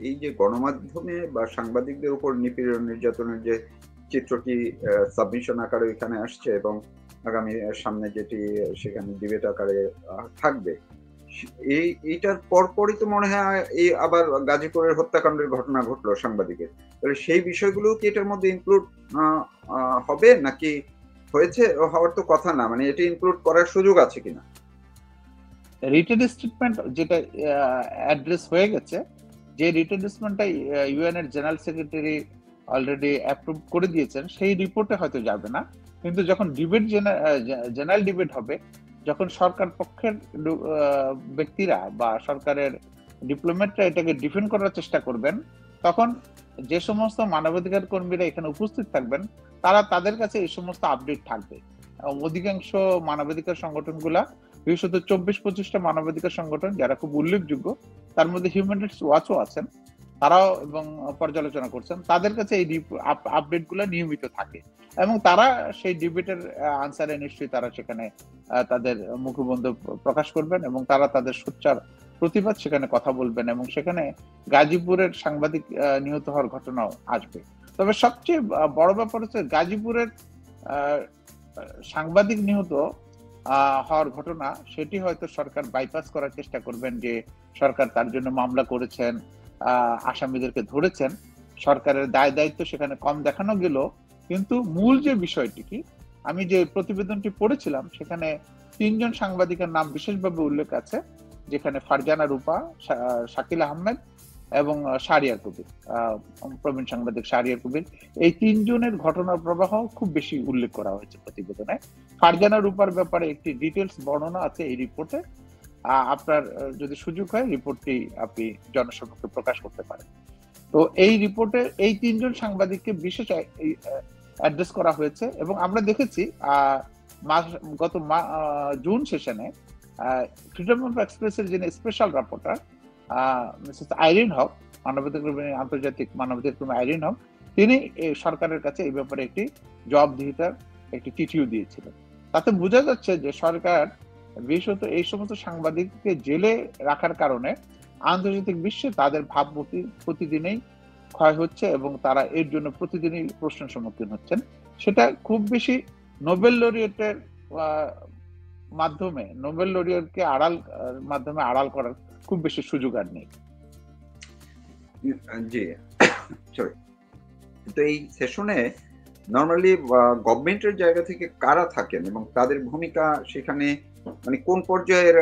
এই যে গণমাধ্যমে বা সাংবাদিকদের উপর নিপীড়ন নির্যাতনের যে চিত্রটি সাবমিশন আকারে এখানে আসছে এবং আগামী সামনে যেটি সেখানে ডিবেট আকারে থাকবে, এইটার পরপরই তো মনে হয় এই আবার গাজীপুরের হত্যাকাণ্ডের ঘটনা ঘটলো সাংবাদিকের। তাহলে সেই বিষয়গুলো কি এটার মধ্যে ইনক্লুড হবে নাকি হয়েছে? হওয়ার তো কথা না, মানে এটি ইনক্লুড করার সুযোগ আছে কিনা? রিটেন স্টেটমেন্ট যেটা অ্যাড্রেস হয়ে গেছে, যে রিটেন স্টেটমেন্টটা ইউএন এর জেনারেল সেক্রেটারি অলরেডি অ্যাপ্রুভ করে দিয়েছেন, সেই রিপোর্টে হয়তো যাবে না। কিন্তু যখন ডিবেট জেনারেল ডিবেট হবে, যখন সরকার পক্ষের ব্যক্তিরা বা সরকারের ডিপ্লোমেটরা এটাকে ডিফেন্ড করার চেষ্টা করবেন, তখন যে সমস্ত মানবাধিকার কর্মীরা এখানে উপস্থিত থাকবেন, তারা তাদের কাছে এই সমস্ত আপডেট থাকবে। অধিকাংশ মানবাধিকার সংগঠনগুলা, বিশেষত 24-25টা মানবাধিকার সংগঠন যারা খুব উল্লেখযোগ্য, তার মধ্যে হিউম্যান রাইটস ওয়াচও আছেন, তারাও এবং পর্যালোচনা করছেন, তাদের কাছে এই আপডেট গুলো নিয়মিত থাকে এবং তারা সেই ডিবেটের আনসারে নিশ্চয়ই তারা সেখানে তাদের মুখবন্ধ প্রকাশ করবেন এবং তারা তাদের সোচ্চার প্রতিবাদ সেখানে কথা বলবেন এবং সেখানে গাজীপুরের সাংবাদিক নিহত হওয়ার ঘটনাও আসবে। তবে সবচেয়ে বড় ব্যাপার হচ্ছে গাজীপুরের সাংবাদিক নিহত হওয়ার ঘটনা, সেটি হয়তো সরকার বাইপাস করার চেষ্টা করবেন, যে সরকার তার জন্য মামলা করেছেন, আসামিদেরকে ধরেছেন, সরকারের দায় দায়িত্ব সেখানে কম দেখানো গেল। কিন্তু মূল যে বিষয়টি কি, আমি যে প্রতিবেদনটি পড়েছিলাম সেখানে 3জন সাংবাদিকের নাম বিশেষভাবে উল্লেখ আছে, যেখানে ফারজানা রূপা, শাকিল আহমেদ এবং শাহরিয়ার কবির, প্রবীণ সাংবাদিক শাহরিয়ার কবির, এই 3জনের ঘটনার প্রবাহ খুব বেশি উল্লেখ করা হয়েছে প্রতিবেদনে। ফারজানা রূপার ব্যাপারে একটি ডিটেলস বর্ণনা আছে এই রিপোর্টে। আপনার যদি সুযোগ হয় রিপোর্টটি আপনি জনসমক্ষে প্রকাশ করতে পারেন। তো এই রিপোর্টে এই 3জন সাংবাদিককে বিশেষ অ্যাড্রেস করা হয়েছে এবং আমরা দেখেছি গত জুন সেশনে ফ্রিডম অফ এক্সপ্রেসের যিনি স্পেশাল রিপোর্টার মিসেস আইরিন হক, আন্তর্জাতিক মানবাধিকার কর্মী আইরিন হক, তিনি সরকারের কাছে এই ব্যাপারে একটি জবাবদিহিতার একটি চিঠিও দিয়েছিলেন। তাতে বোঝা যাচ্ছে যে সরকার বিশেষত এই সমস্ত সাংবাদিককে জেলে রাখার কারণে আন্তর্জাতিক বিশ্বে তাদের ভাবমূর্তি প্রতিদিনই ক্ষয় হচ্ছে এবং তারা এর জন্য প্রতিদিনই প্রশ্নের সম্মুখীন হচ্ছেন। সেটা খুব বেশি নোবেল লরিয়েটের মাধ্যমে, নোবেল লরিয়েটকে মাধ্যমে আড়াল করার খুব বেশি সুযোগ আর নেই। জি, সরি। তো এই সেশনে নরমালি গভর্নমেন্টের জায়গা থেকে কারা থাকেন এবং তাদের ভূমিকা সেখানে, মানে কোন পর্যায়ের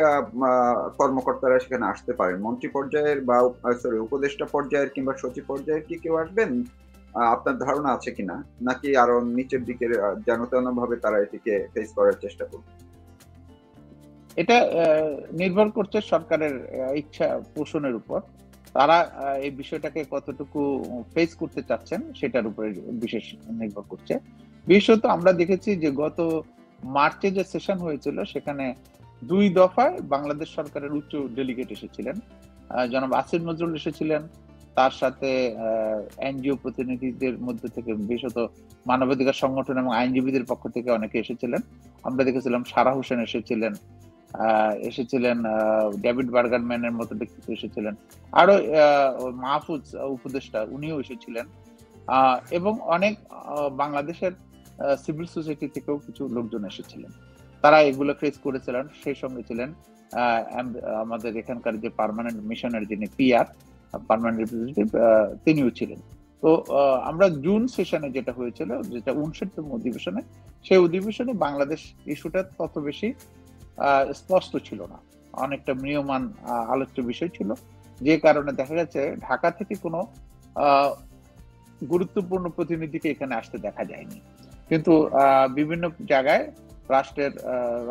কর্মকর্তারা সেখানে আসতে পারেন? মন্ত্রী পর্যায়ের বা উপদেষ্টা পর্যায়ের কিংবা সচিব পর্যায়ের কি কেউ আসবেন? আপনার ধারণা আছে কিনা? নাকি আরো নিচের দিকের যেন তেন ভাবে তারা এটিকে ফেস করার চেষ্টা করবে? এটা নির্ভর করছে সরকারের ইচ্ছা পোষণের উপর। তারা এই বিষয়টাকে কতটুকু ফেস করতে চাচ্ছেন সেটার উপরে বিশেষ নির্ভর করছে। বিশেষত আমরা দেখেছি যে গত মার্চে যে সেশন হয়েছিল সেখানে 2 দফায় বাংলাদেশ সরকারের উচ্চ ডেলিগেট এসেছিলেন। জনাব আসিফ নজরুল এসেছিলেন, তার সাথে এনজিও প্রতিনিধিদের মধ্যে থেকে বিশেষত মানবাধিকার সংগঠন এবং আইনজীবীদের পক্ষ থেকে অনেকে এসেছিলেন। আমরা দেখেছিলাম সারা হোসেন এসেছিলেন, ডেভিড বার্গারম্যানের মতো ব্যক্তিত্ব এসেছিলেন, আরো মাহফুজ উপদেষ্টা উনিও এসেছিলেন এবং অনেক বাংলাদেশের সিভিল সোসাইটি থেকেও কিছু লোকজন এসেছিলেন। তারা এগুলো ফেস করেছিলেন। সেই সঙ্গে ছিলেন আমাদের এখানকার যে পার্মানেন্ট মিশনের যিনি পিআর, পার্মানেন্ট রিপ্রেজেন্টেটিভ, তিনিও ছিলেন। তো আমরা জুন সেশনে যেটা হয়েছিল, যেটা 59তম অধিবেশনে, সেই অধিবেশনে বাংলাদেশ ইস্যুটা তত বেশি স্পষ্ট ছিল না, অনেকটা ম্রিয়মান আলোচ্য বিষয় ছিল, যে কারণে দেখা গেছে ঢাকা থেকে কোনো গুরুত্বপূর্ণ প্রতিনিধিকে এখানে আসতে দেখা যায়নি। কিন্তু বিভিন্ন জায়গায় রাষ্ট্রের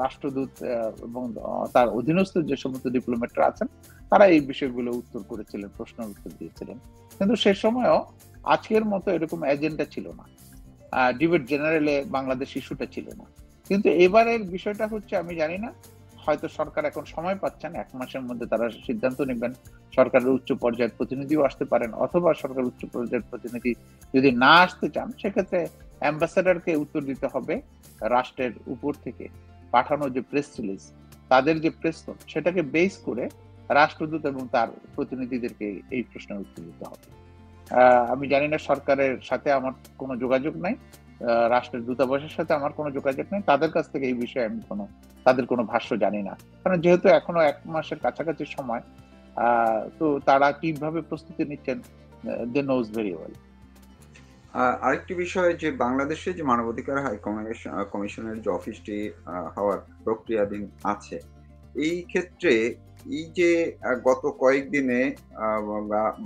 রাষ্ট্রদূত এবং তার অধীনস্থ যে সমস্ত ডিপ্লোমেটরা আছেন তারা এই বিষয়গুলো উত্তর করেছিলেন, প্রশ্নের উত্তর দিয়েছিলেন। কিন্তু সে সময়ও আজকের মতো এরকম এজেন্ডা ছিল না, ডিবেট জেনারেলে বাংলাদেশ ইস্যুটা ছিল না। কিন্তু এবারের বিষয়টা হচ্ছে, আমি জানি না, হয়তো সরকার এখন সময় পাচ্ছেন, 1 মাসের মধ্যে তারা সিদ্ধান্ত নেবেন। সরকারের উচ্চ পর্যায়ের প্রতিনিধিও আসতে পারেন, অথবা সরকার উচ্চ পর্যায়ের প্রতিনিধি যদি না আসতে চান, সেক্ষেত্রে অ্যাম্বাসেডারকে উত্তর দিতে হবে রাষ্ট্রের উপর থেকে পাঠানো যে প্রেস রিলিজ, তাদের যে প্রেস নোট, সেটাকে বেস করে রাষ্ট্রদূত এবং তার প্রতিনিধিদেরকে এই প্রশ্নের উত্তর দিতে হবে। আমি জানি না, সরকারের সাথে আমার কোনো যোগাযোগ নাই, রাষ্ট্রের দূতাবাসের সাথে আমার কোনো যোগাযোগ নেই, তাদের কাছ থেকে এই বিষয়ে আমি তাদের কোনো ভাষ্য জানি না। কারণ যেহেতু এখনো 1 মাসের কাছাকাছি সময়, তো তারা কিভাবে প্রস্তুতি নিচ্ছেন, দে নোজ ভেরি ওয়েল। আরেকটি বিষয় যে বাংলাদেশে যে মানবাধিকার কমিশনের যে অফিসটি হওয়ার প্রক্রিয়াধীন আছে, এই ক্ষেত্রে এই যে গত কয়েকদিনে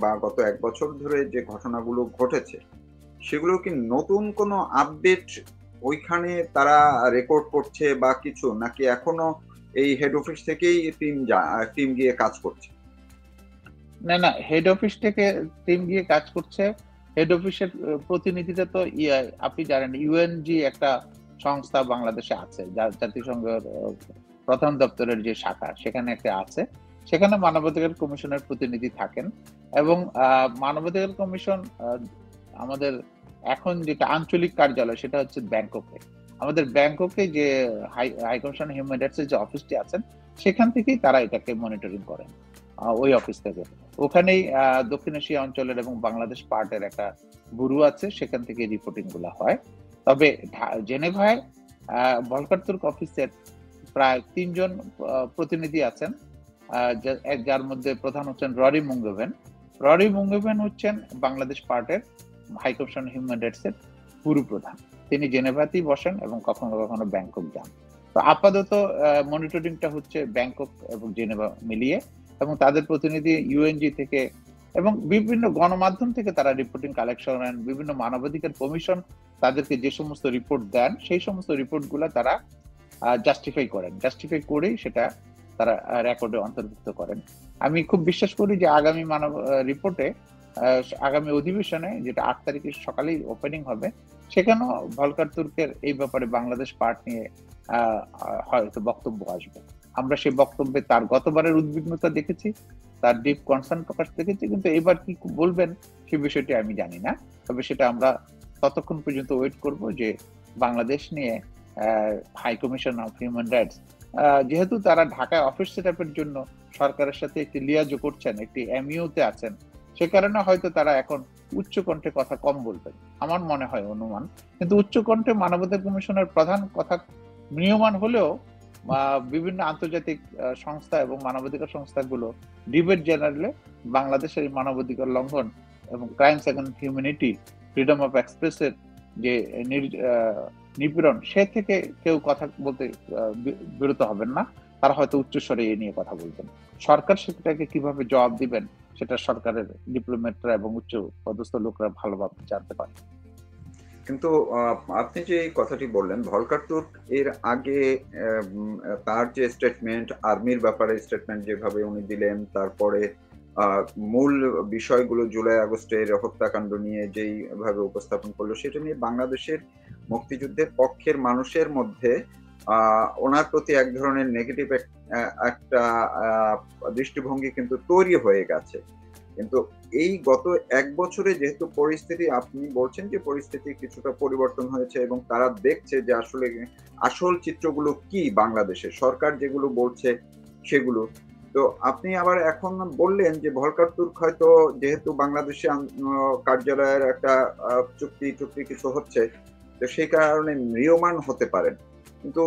বা গত 1 বছর ধরে যে ঘটনাগুলো ঘটেছে, সেগুলো কি নতুন কোনো আপডেট ওইখানে তারা রেকর্ড করছে বা কিছু? নাকি এখনো এই হেড অফিস থেকেই টিম গিয়ে কাজ করছে? না, না, হেড অফিস থেকে টিম গিয়ে কাজ করছে। হেড অফিসের প্রতিনিধিটা তো আপনি জানেন, ইউএনজি একটা সংস্থা বাংলাদেশে আছে, জাতিসংঘের প্রধান দপ্তরের যে শাখা সেখানে একটা আছে। সেখানে মানবাধিকার কমিশনের প্রতিনিধি থাকেন এবং মানবাধিকার কমিশন আমাদের এখন যেটা আঞ্চলিক কার্যালয় সেটা হচ্ছে ব্যাংককে। আমাদের ব্যাংককে যে হাই কমিশন হিউম্যান রাইটস যে অফিসটি আছেন, সেখান থেকেই তারা এটাকে মনিটরিং করেন, ওই অফিস থেকে। ওখানেই দক্ষিণ এশিয়া অঞ্চলের এবং বাংলাদেশ পার্টের একটা ব্যুরো আছে, সেখান থেকে রিপোর্টিং গুলো হয়। তবে জেনেভায় ভলকার তুর্ক অফিসের প্রায় 3 জন প্রতিনিধি আছেন, যার মধ্যে প্রধান হচ্ছেন ররি মুঙ্গেভেন। ররি মুঙ্গেভেন হচ্ছেন বাংলাদেশ পার্টের হাই কমিশন হিউম্যান রাইটস এর ব্যুরো প্রধান। তিনি জেনেভাতেই বসেন এবং কখনো কখনো ব্যাংকক যান। তো আপাতত মনিটরিংটা হচ্ছে ব্যাংকক এবং জেনেভা মিলিয়ে, এবং তাদের প্রতিনিধি ইউএনজি থেকে এবং বিভিন্ন গণমাধ্যম থেকে তারা রিপোর্টিং কালেকশন করেন। বিভিন্ন মানবাধিকার কমিশন তাদেরকে যে সমস্ত রিপোর্ট দেন, সেই সমস্ত রিপোর্টগুলো তারা জাস্টিফাই করেই সেটা তারা রেকর্ডে অন্তর্ভুক্ত করেন। আমি খুব বিশ্বাস করি যে আগামী রিপোর্টে, আগামী অধিবেশনে, যেটা 8 তারিখের সকালেই ওপেনিং হবে, সেখানেও ভলকার তুর্কের এই ব্যাপারে বাংলাদেশ পার্ট নিয়ে হয়তো বক্তব্য আসবে। আমরা সেই বক্তব্যে তার গতবারের উদ্বিগ্নতা দেখেছি, তার ডিপ কনসার্ন প্রকাশ দেখেছি, কিন্তু এবার কি বলবেন সে বিষয়টি আমি জানি না। তবে সেটা আমরা ততক্ষণ পর্যন্ত ওয়েট করব যে বাংলাদেশ নিয়ে high commission of human rights, যেহেতু তারা ঢাকায় অফিস সেটআপের জন্য সরকারের সাথে একটি লিয়াজো করছেন, একটি এমইউতে আছেন, সে কারণে হয়তো তারা এখন উচ্চ কণ্ঠে কথা কম বলবেন, আমার মনে হয়, অনুমান। কিন্তু উচ্চ কণ্ঠে মানবাধিকার কমিশনের প্রধান কথা ম্রিয়মান হলেও বিভিন্ন আন্তর্জাতিক সংস্থা এবং মানবাধিকার সংস্থাগুলো ডিবেট জেনারেলে বাংলাদেশের মানবাধিকার লঙ্ঘন এবং crimes against humanity, freedom of এক্সপ্রেসের যে নিপীড়ন, সে থেকে কেউ কথা বলতে বিরত হবেন না। তারা হয়তো উচ্চস্বরে এ নিয়ে কথা বলবেন। সরকার সেটাকে কিভাবে জবাব দিবেন সেটা সরকারের ডিপ্লোম্যাটরা এবং উচ্চ পদস্থ লোকরা ভালোভাবে জানতে পারে। কিন্তু আপনি যে এই কথাটি বললেন, ভলকার তুর্ক এর আগে তার যে স্টেটমেন্ট, আর্মির ব্যাপারে স্টেটমেন্ট যেভাবে উনি দিলেন, তারপরে মূল বিষয়গুলো জুলাই আগস্টের হত্যাকাণ্ড নিয়ে যেইভাবে উপস্থাপন করলো, সেটা নিয়ে বাংলাদেশের মুক্তিযুদ্ধের পক্ষের মানুষের মধ্যে ওনার প্রতি এক ধরনের নেগেটিভ একটা দৃষ্টিভঙ্গি কিন্তু তৈরি হয়ে গেছে। কিন্তু এই গত 1 বছরে যেহেতু পরিস্থিতি, আপনি বলছেন যে পরিস্থিতি কিছুটা পরিবর্তন হয়েছে এবং তারা দেখছে যে আসলে আসল চিত্রগুলো কি বাংলাদেশের, সরকার যেগুলো বলছে সেগুলো। তো আপনি আবার এখন বললেন যে ভলকার তুর্ক হয়তো যেহেতু বাংলাদেশে কার্যালয়ের একটা চুক্তি কিছু হচ্ছে, তো সেই কারণে ম্রিয়মাণ হতে পারেন। কিন্তু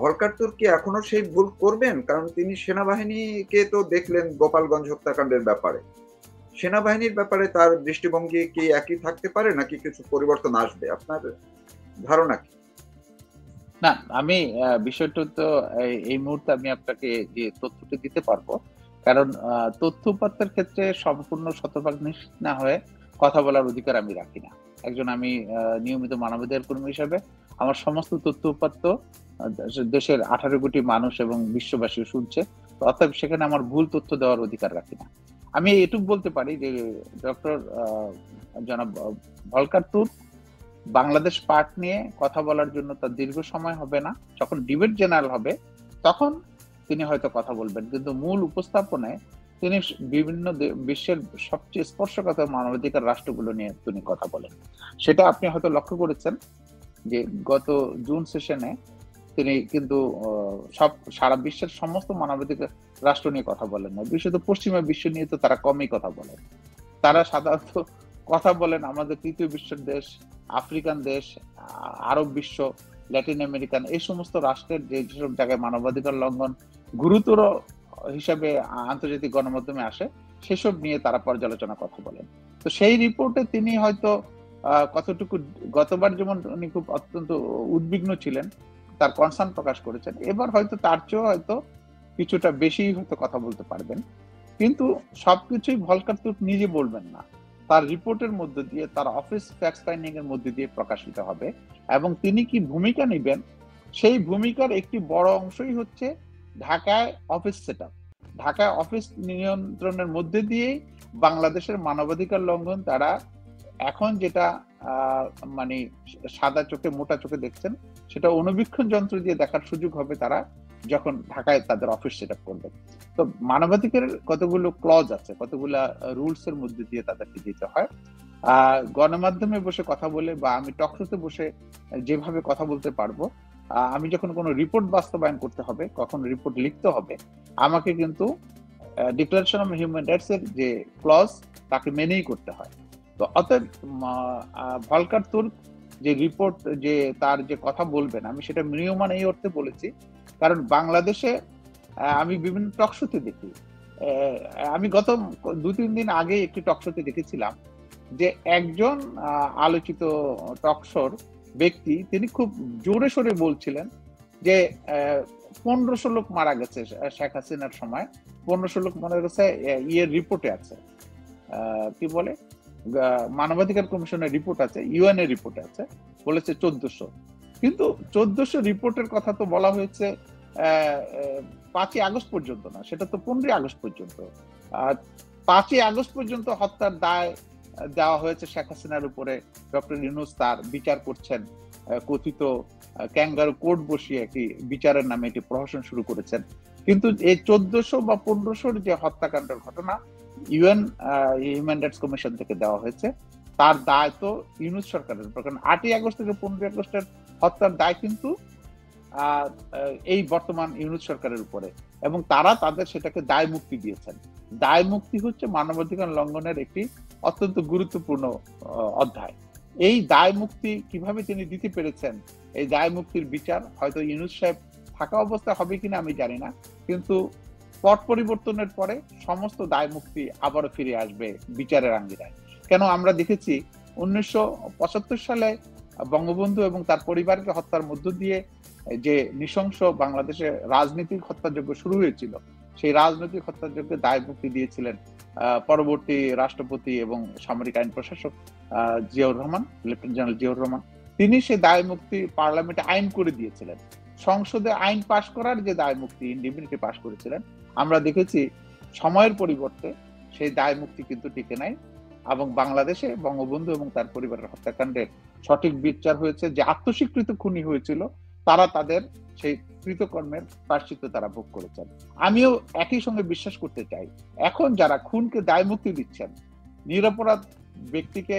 ভলকার তুর্ক কি এখনো সেই ভুল করবেন? কারণ তিনি সেনাবাহিনীকে তো দেখলেন গোপালগঞ্জ হত্যাকাণ্ডের ব্যাপারে। সেনাবাহিনীর ব্যাপারে তার দৃষ্টিভঙ্গি কি একই থাকতে পারে, নাকি কিছু পরিবর্তন আসবে? আপনার ধারণা কি? না, আমি বিষয়টা তো এই মুহূর্তে আমি আপনাকে যে তথ্যটি দিতে পারবো, কারণ তথ্য উপাত্তের ক্ষেত্রে সম্পূর্ণ শতভাগ নিশ্চিত না হয়ে কথা বলার অধিকার আমি রাখি না। আমি নিয়মিত মানবাধিকার কর্মী হিসেবে আমার সমস্ত তথ্য উপাত্ত দেশের 18 কোটি মানুষ এবং বিশ্ববাসী শুনছে, অর্থাৎ সেখানে আমার ভুল তথ্য দেওয়ার অধিকার রাখি না। আমি এটুকু বলতে পারি যে ডক্টর জনাব ভলকার তুর্ক বাংলাদেশ পার্ট নিয়ে কথা বলার জন্য তার দীর্ঘ সময় হবে না। যখন ডিবেট জেনারেল হবে তখন তিনি হয়তো কথা বলবেন, কিন্তু মূল উপস্থাপনায় তিনি বিভিন্ন বিশ্বের সবচেয়ে স্পর্শকাতর মানবাধিকার রাষ্ট্রগুলো নিয়ে তিনি কথা বলেন। সেটা আপনি হয়তো লক্ষ্য করেছেন যে গত জুন সেশনে তিনি কিন্তু সব সারা বিশ্বের সমস্ত মানবাধিকার রাষ্ট্র নিয়ে কথা বলেন না, বিশেষত পশ্চিমা বিশ্ব নিয়ে তো তারা কমই কথা বলেন। তারা সাধারণত কথা বলেন আমাদের তৃতীয় বিশ্বের দেশ, আফ্রিকান দেশ, আরব বিশ্ব, ল্যাটিন আমেরিকান, এই সমস্ত রাষ্ট্রের যেসব জায়গায় মানবাধিকার লঙ্ঘন গুরুতর হিসাবে আন্তর্জাতিক গণমাধ্যমে আসে সেসব নিয়ে তারা পর্যালোচনা কথা বলেন। তো সেই রিপোর্টে তিনি হয়তো কতটুকু, গতবার যেমন উনি খুব অত্যন্ত উদ্বিগ্ন ছিলেন, তার কনসার্ন প্রকাশ করেছেন, এবার হয়তো তার চেয়েও হয়তো কিছুটা বেশি হয়তো কথা বলতে পারবেন। কিন্তু সবকিছুই ভলকার তুর্ক নিজে বলবেন না, তার রিপোর্টের মধ্যে দিয়ে, তার অফিস ফ্যাক্ট ফাইন্ডিং এর মধ্যে দিয়ে প্রকাশিত হবে। এবং তিনি কি ভূমিকা নেবেন, সেই ভূমিকার একটি বড় অংশই হচ্ছে ঢাকায় অফিস সেটআপ। ঢাকায় অফিস নিয়ন্ত্রণের মধ্যে দিয়েই বাংলাদেশের মানবাধিকার লঙ্ঘন তারা এখন যেটা মানে সাদা চোখে মোটা চোখে দেখছেন, সেটা অনুবীক্ষণ যন্ত্র দিয়ে দেখার সুযোগ হবে তারা যখন ঢাকায় তাদের অফিস সেটআপ করবে। তো মানবাধিকারের কতগুলো ক্লজ আছে, কতগুলো রুলস এর মধ্যে দিয়ে তাদেরকে দিতে হয়। গণমাধ্যমে বসে কথা বলে বা আমি টকশোতে বসে যেভাবে কথা বলতে পারবো, আমি যখন কোনো রিপোর্ট বাস্তবায়ন করতে হবে, কখন রিপোর্ট লিখতে হবে, আমাকে কিন্তু ডিক্লারেশন অফ হিউম্যান রাইটস এর যে ক্লজ তাকে মেনেই করতে হয়। তো অতএব ভলকার তুর্ক যে রিপোর্ট, যে তার যে কথা বলবেন, আমি সেটা ম্রিয়মান এই অর্থে বলেছি কারণ বাংলাদেশে আমি বিভিন্ন টকশোতে দেখি, আমি গত 2-3 দিন আগে একটি টকশোতে দেখেছিলাম যে একজন আলোচিত টকশোর ব্যক্তি তিনি খুব জোরে সোরে বলছিলেন যে 1500 লোক মারা গেছে শেখ হাসিনার সময়, 1500 লোক মারা গেছে ইয়ের রিপোর্টে আছে, কি বলে মানবাধিকার কমিশনের রিপোর্ট আছে, ইউএন এর রিপোর্টে আছে, বলেছে 1400। কিন্তু 1400 রিপোর্টের কথা তো বলা হয়েছে 5ই আগস্ট পর্যন্ত না, সেটা তো 15ই আগস্ট পর্যন্ত। 5ই আগস্ট পর্যন্ত হত্যার দায় দেওয়া হয়েছে শেখ হাসিনার উপরে। ডক্টর ইউনূস তার বিচার করছেন, কথিত ক্যাঙ্গারু কোর্ট বসিয়ে একটি বিচারের নামে এটি প্রহসন শুরু করেছেন। কিন্তু এই 1400 বা 1500 যে হত্যাকাণ্ডের ঘটনা ইউএন হিউম্যান রাইটস কমিশন থেকে দেওয়া হয়েছে, তার দায় তো ইউনূস সরকারের উপর, কারণ 8ই আগস্ট থেকে 15ই আগস্টের হত্যার দায় কিন্তু এই বর্তমান ইউনূস সরকারের উপরে, এবং তারা তাদের সেটাকে দায় মুক্তি দিয়েছেন। দায় মুক্তি হচ্ছে মানবাধিকার লঙ্ঘনের একটি অত্যন্ত গুরুত্বপূর্ণ অধ্যায়। এই দায় মুক্তি কিভাবে তিনি দিতে পেরেছেন, এই দায় মুক্তির বিচার হয়তো ইউনূস সাহেব থাকা অবস্থায় হবে কিনা আমি জানি না, কিন্তু পট পরিবর্তনের পরে সমস্ত দায় মুক্তি আবারও ফিরে আসবে বিচারের আঙ্গিনায়। কেন আমরা দেখেছি 1975 সালে বঙ্গবন্ধু এবং তার পরিবারকে হত্যার মধ্য দিয়ে যে নৃশংস বাংলাদেশে রাজনৈতিক হত্যাযজ্ঞ শুরু হয়েছিল, সেই রাজনৈতিক হত্যাযজ্ঞে দায় মুক্তি দিয়েছিলেন পরবর্তী রাষ্ট্রপতি এবং সামরিক আইন প্রশাসক জিয়াউর রহমান, লেফটেন্যান্ট জেনারেল জিয়াউর রহমান। তিনি সেই দায় মুক্তি পার্লামেন্টে আইন করে দিয়েছিলেন, সংসদে আইন পাশ করার যে দায় মুক্তি ইন্ডিপেন্ডেন্টলি পাশ করেছিলেন। আমরা দেখেছি সময়ের পরিবর্তে সেই দায় মুক্তি কিন্তু টিকে নাই, এবং বাংলাদেশে বঙ্গবন্ধু এবং তার পরিবারের হত্যাকাণ্ডের সঠিক বিচার হয়েছে। যে আত্মস্বীকৃত খুনি হয়েছিল তারা তাদের সেই কৃতকর্মের প্রায়শ্চিত্ত তারা ভোগ করেছেন। আমিও একই সঙ্গে বিশ্বাস করতে চাই, এখন যারা খুনকে দায় মুক্তি দিচ্ছেন, নিরপরাধ ব্যক্তিকে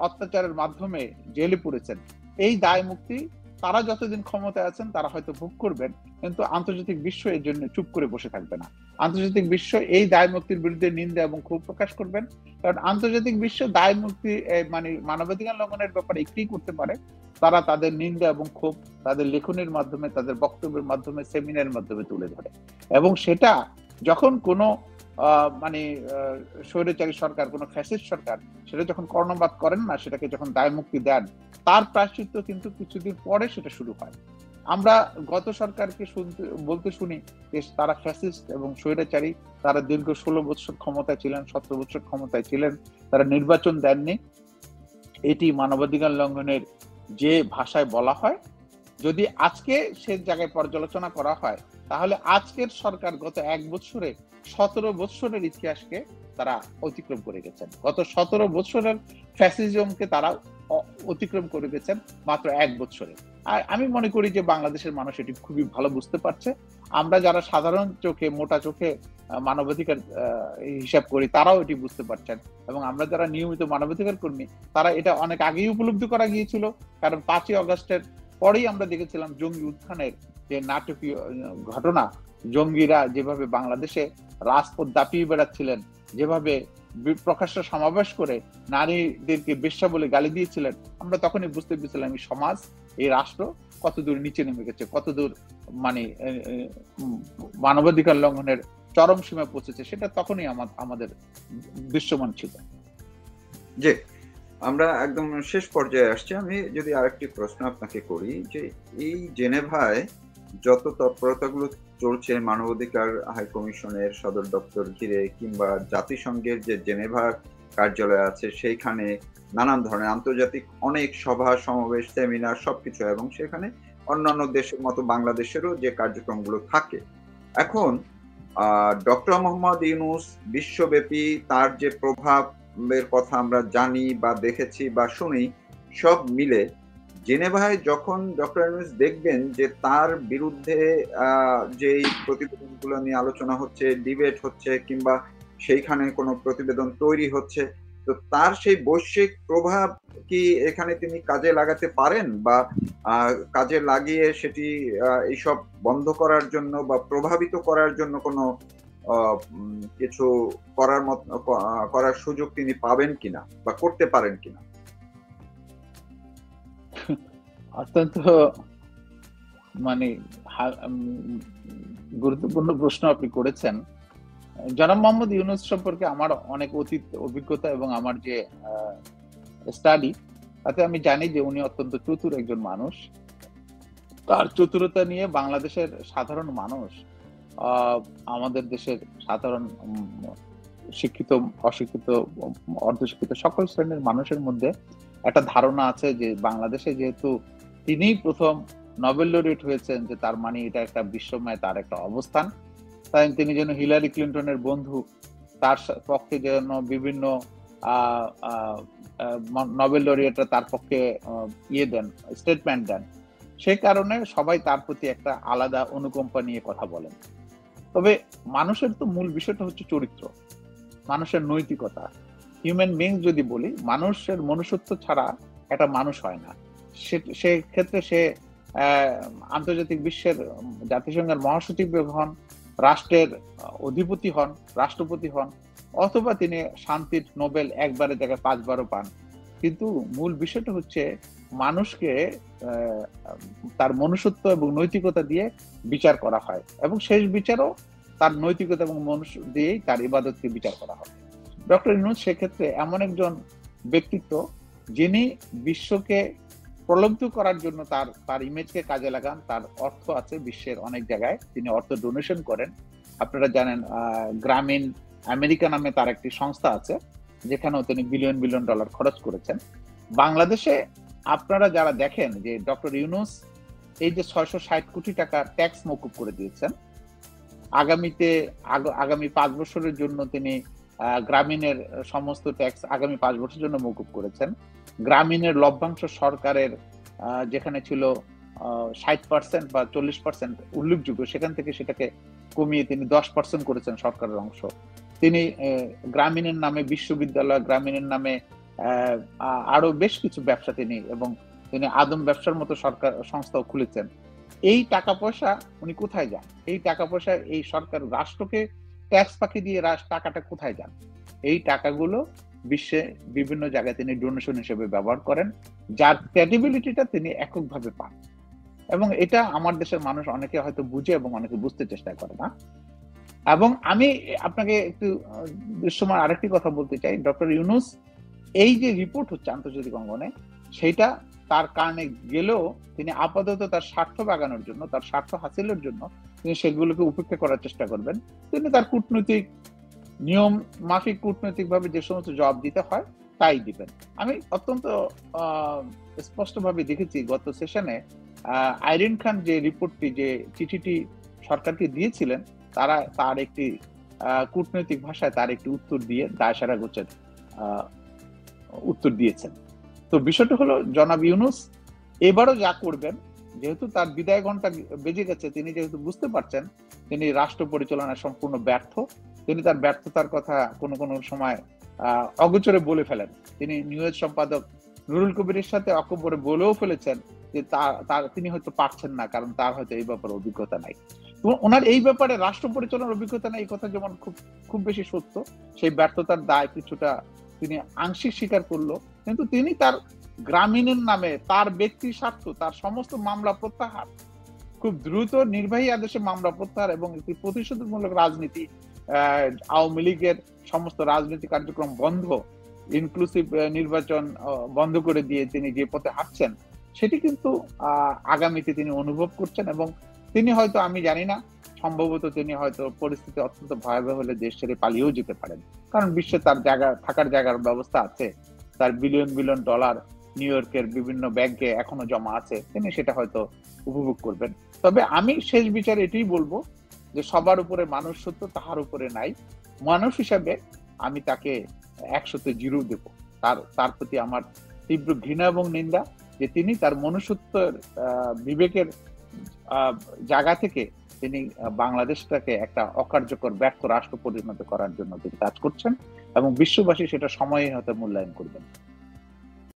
অত্যাচারের মাধ্যমে জেলে পুরেছেন, এই দায় মুক্তি তারা যতদিন ক্ষমতায় আছেন তারা হয়তো ভোগ করবেন, কিন্তু আন্তর্জাতিক বিশ্ব এর জন্য চুপ করে বসে থাকবে না। আন্তর্জাতিক বিশ্ব এই দায় মুক্তির বিরুদ্ধে নিন্দা এবং ক্ষোভ প্রকাশ করবেন, কারণ আন্তর্জাতিক বিশ্ব দায় মুক্তি মানে মানবাধিকার লঙ্ঘনের ব্যাপারে একটি করতে পারে, তারা তাদের নিন্দা এবং ক্ষোভ তাদের লেখনের মাধ্যমে, তাদের বক্তব্যের মাধ্যমে, সেমিনারের মাধ্যমে তুলে ধরে। এবং সেটা যখন কোনো মানে স্বৈরাচারী সরকার, কোনো ফ্যাসিস্ট সরকার সেটা যখন কর্ণপাত করেন না, সেটাকে যখন দায় মুক্তি দেন, তার প্রায়শ্চিত্ত কিন্তু কিছুদিন পরে সেটা শুরু হয়। আমরা গত সরকারকে বলতে শুনি যে তারা ফ্যাসিস্ট এবং স্বৈরাচারী, তারা দীর্ঘ 16 বছর ক্ষমতায় ছিলেন, 17 বছর ক্ষমতায় ছিলেন, তারা নির্বাচন দেননি। এটি মানবাধিকার লঙ্ঘনের যে ভাষায় বলা হয়, যদি আজকে সে জায়গায় পর্যালোচনা করা হয়, তাহলে আজকের সরকার গত 1 বছরে 17 বছরের ইতিহাসকে তারা অতিক্রম করে গেছেন। গত 17 বছরের ফ্যাসিজমকে তারা অতিক্রম করে গেছেন মাত্র 1 বছরে। আর আমি মনে করি যে বাংলাদেশের মানুষ এটি খুবই ভালো বুঝতে পারছে। আমরা যারা সাধারণ চোখে, মোটা চোখে মানবাধিকার হিসাব করি, তারাও এটি বুঝতে পারছেন, এবং আমরা যারা নিয়মিত মানবাধিকার কর্মী তারা এটা অনেক আগেই উপলব্ধি করা গিয়েছিল, কারণ 5ই আগস্টের পরেই আমরা দেখেছিলাম জঙ্গি উত্থানের যে নাটকীয় ঘটনা, জঙ্গিরা যেভাবে বাংলাদেশে রাজপথ দাপিয়ে বেড়াচ্ছিলেন, যেভাবে প্রকাশ্য সমাবেশ করে নারীদেরকে বেশ্যা বলে গালি দিয়েছিলেন, আমরা তখনই বুঝতে পেরেছিলাম এই সমাজ, এই রাষ্ট্র কতদূর নিচে নেমে গেছে, কতদূর মানে মানবাধিকার লঙ্ঘনের চরম সীমা পৌঁছেছে, সেটা তখনই আমাদের দৃশ্যমান ছিল। জি, আমরা একদম শেষ পর্যায়ে আসছি। আমি যদি আরেকটি প্রশ্ন আপনাকে করি যে এই জেনেভায় যত তৎপরতাগুলো চলছে মানবাধিকার হাই কমিশনের সদর দপ্তর ঘিরে কিংবা জাতিসংঘের যে জেনেভা কার্যালয় আছে সেইখানে নানান ধরনের আন্তর্জাতিক অনেক সভা সমাবেশ সেমিনার সবকিছু, এবং সেখানে অন্যান্য দেশের মতো বাংলাদেশেরও যে কার্যক্রমগুলো থাকে, এখন ডক্টর মোহাম্মদ ইউনূস বিশ্বব্যাপী তার যে প্রভাবের কথা আমরা জানি বা দেখেছি বা শুনি, সব মিলে জেনেভায় যখন ডক্টর ইউনূস দেখবেন যে তার বিরুদ্ধে যেই প্রতিবেদনগুলো নিয়ে আলোচনা হচ্ছে, ডিবেট হচ্ছে, কিংবা সেইখানে কোনো প্রতিবেদন তৈরি হচ্ছে, তো তার সেই বৈশ্বিক প্রভাব কি এখানে তিনি কাজে লাগাতে পারেন, বা কাজে লাগিয়ে সেটি এইসব বন্ধ করার জন্য বা প্রভাবিত করার জন্য কোনো কিছু করার সুযোগ তিনি পাবেন কিনা বা করতে পারেন কিনা? অত্যন্ত মানে গুরুত্বপূর্ণ প্রশ্ন আপনি করেছেন। জনাব মোহাম্মদ ইউনূস সম্পর্কে আমার অনেক অতীত অভিজ্ঞতা এবং আমার যে স্টাডি, তাতে আমি জানি যে উনি অত্যন্ত চতুর একজন মানুষ। তার চতুরতা নিয়ে বাংলাদেশের সাধারণ মানুষ, আমাদের দেশের সাধারণ শিক্ষিত, অশিক্ষিত, অর্ধশিক্ষিত সকল শ্রেণীর মানুষের মধ্যে একটা ধারণা আছে যে বাংলাদেশে যেহেতু তিনিই প্রথম নোবেল লরিয়েট হয়েছেন, যে তার মানে এটা একটা বিশ্বময় তার একটা অবস্থান, তাই তিনি যেন হিলারি ক্লিন্টনের বন্ধু, তার পক্ষে যেন বিভিন্ন নোবেল লরিয়েটরা তার পক্ষে দেন, স্টেটমেন্ট দেন, সেই কারণে সবাই তার প্রতি একটা আলাদা অনুকম্পা নিয়ে কথা বলেন। তবে মানুষের তো মূল বিষয়টা হচ্ছে চরিত্র, মানুষের নৈতিকতা। হিউম্যান বিং যদি বলি, মানুষের মনুষ্যত্ব ছাড়া একটা মানুষ হয় না। সেক্ষেত্রে সে আন্তর্জাতিক বিশ্বের জাতিসংঘের মহাসচিব হন, রাষ্ট্রের অধিপতি হন, রাষ্ট্রপতি হন, অথবা তিনি শান্তির নোবেল একবারের জায়গায় 5বারও পান, কিন্তু মূল বিষয়টা হচ্ছে মানুষকে তার মনুষ্যত্ব এবং নৈতিকতা দিয়ে বিচার করা হয়, এবং শেষ বিচারও তার নৈতিকতা এবং মনুষ্য দিয়েই তার ইবাদতকে বিচার করা হয়। ডক্টর ইউনূস সেক্ষেত্রে এমন একজন ব্যক্তিত্ব যিনি বিশ্বকে প্রলব্ধ করার জন্য তার ইমেজকে কাজে লাগান। তার অর্থ আছে বিশ্বের অনেক জায়গায়, তিনি অর্থ ডোনেশন করেন। আপনারা জানেন গ্রামীণ আমেরিকা নামে তার একটি সংস্থা আছে, যেখানেও তিনি বিলিয়ন বিলিয়ন ডলার খরচ করেছেন। বাংলাদেশে আপনারা যারা দেখেন যে ডক্টর ইউনূস এই যে 660 কোটি টাকা ট্যাক্স মওকুফ করে দিয়েছেন, আগামী 5 বছরের জন্য তিনি গ্রামীণের সমস্ত ট্যাক্স আগামী 5 বছরের জন্য মওকুফ করেছেন। গ্রামীণের লভ্যাংশ সরকারের যেখানে ছিল 60% বা 40% উল্লেখযোগ্য, সেখান থেকে সেটাকে কমিয়ে তিনি 10% করেছেন সরকারের অংশ। তিনি গ্রামীণের নামে বিশ্ববিদ্যালয়, গ্রামীণের নামে আরো বেশ কিছু ব্যবসা এবং তিনি আদম ব্যবসার মতো সরকার সংস্থাও খুলেছেন। এই টাকা পয়সা উনি কোথায় যান? এই টাকা পয়সা এই সরকার রাষ্ট্রকে ট্যাক্স ফাঁকি দিয়ে টাকাটা কোথায় যান? এই টাকাগুলো বিশ্বে বিভিন্ন জায়গায় তিনি ডোনেশন হিসেবে ব্যবহার করেন, যার ক্রেডিবিলিটিটা তিনি এককভাবে পান। এবং এটা আমার দেশের মানুষ অনেকে হয়তো বুঝে এবং অনেকে বুঝতে চেষ্টা করে না। এবং আমি আপনাকে একটু দৃশ্যমান আরেকটি কথা বলতে চাই, ডক্টর ইউনূস এই যে রিপোর্ট হচ্ছে আন্তর্জাতিক অঙ্গনে, সেইটা তার কারণে গেলেও তিনি আপাতত তার স্বার্থ বাগানোর জন্য, তার স্বার্থ হাসিলের জন্য তিনি সেগুলোকে উপেক্ষা করার চেষ্টা করবেন। তিনি তার কূটনৈতিক নিয়ম মাফিক কূটনৈতিক ভাবে যে সমস্ত জবাব দিতে হয় তাই দিবেন। আমি অত্যন্ত স্পষ্টভাবে দেখেছি গত সেশনে আইরিন খান যে রিপোর্টটি, যে চিঠিটি সরকারকে দিয়েছিলেন, তার একটি কূটনৈতিক ভাষায় তার একটি উত্তর দিয়ে দায়সারা গোছের উত্তর দিয়েছেন। তো বিষয়টা হলো জনাব ইউনূস এবারও যা করবেন, যেহেতু তার বিদায় ঘন্টা বেজে গেছে, তিনি যেহেতু বুঝতে পারছেন তিনি রাষ্ট্র পরিচালনায় সম্পূর্ণ ব্যর্থ, তিনি তার ব্যর্থতার কথা কোনো কোনো সময় অগোচরে বলে ফেলেন। তিনি নিউজ সম্পাদক নুরুল কবিরের সাথে অকবরে বলেও ফেলেছেন যে তিনি হয়তো পারছেন না, কারণ তার হয়তো এই ব্যাপারে অভিজ্ঞতা নাই। এবং ওনার এই ব্যাপারে রাষ্ট্র পরিচালনার অভিজ্ঞতা নাই, এই কথা যেমন খুব খুব বেশি সত্য। সেই ব্যর্থতার দায় কিছুটা তিনি আংশিক স্বীকার করলো, কিন্তু তিনি তার গ্রামীণের নামে তার ব্যক্তি স্বার্থ, তার সমস্ত মামলা প্রত্যাহার, খুব দ্রুত নির্বাহী আদেশে মামলা প্রত্যাহার এবং একটি প্রতিশোধমূলক রাজনীতি, আওয়ামী লীগের সমস্ত রাজনৈতিক কার্যক্রম বন্ধ, ইনক্লুসিভ নির্বাচন বন্ধ করে দিয়ে তিনি যে পথে হাঁটছেন, সেটি কিন্তু আগামীতে তিনি অনুভব করছেন। এবং তিনি হয়তো, আমি জানি না, সম্ভবত তিনি হয়তো পরিস্থিতি অত্যন্ত ভয়াবহ হলে দেশ ছেড়ে পালিয়েও যেতে পারেন, কারণ বিশ্বে তার জায়গা, থাকার জায়গার ব্যবস্থা আছে, তার বিলিয়ন বিলিয়ন ডলার নিউ ইয়র্কের বিভিন্ন ব্যাংকে এখনো জমা আছে, তিনি সেটা হয়তো উপভোগ করবেন। তবে আমি শেষ বিচারে এটাই বলবো যে সবার উপরে মানুষ সত্য, তাহার উপরে নাই। মানুষ হিসাবে আমি তাকে 100-তে 0 দেব। তার প্রতি আমার তীব্র ঘৃণা এবং নিন্দা, যে তিনি তার মনুষ্যত্বের বিবেকের জায়গা থেকে তিনি বাংলাদেশটাকে একটা অকার্যকর ব্যর্থ রাষ্ট্র পরিণত করার জন্য তিনি কাজ করছেন, এবং বিশ্ববাসী সেটা সময়ে হয়তো মূল্যায়ন করবেন।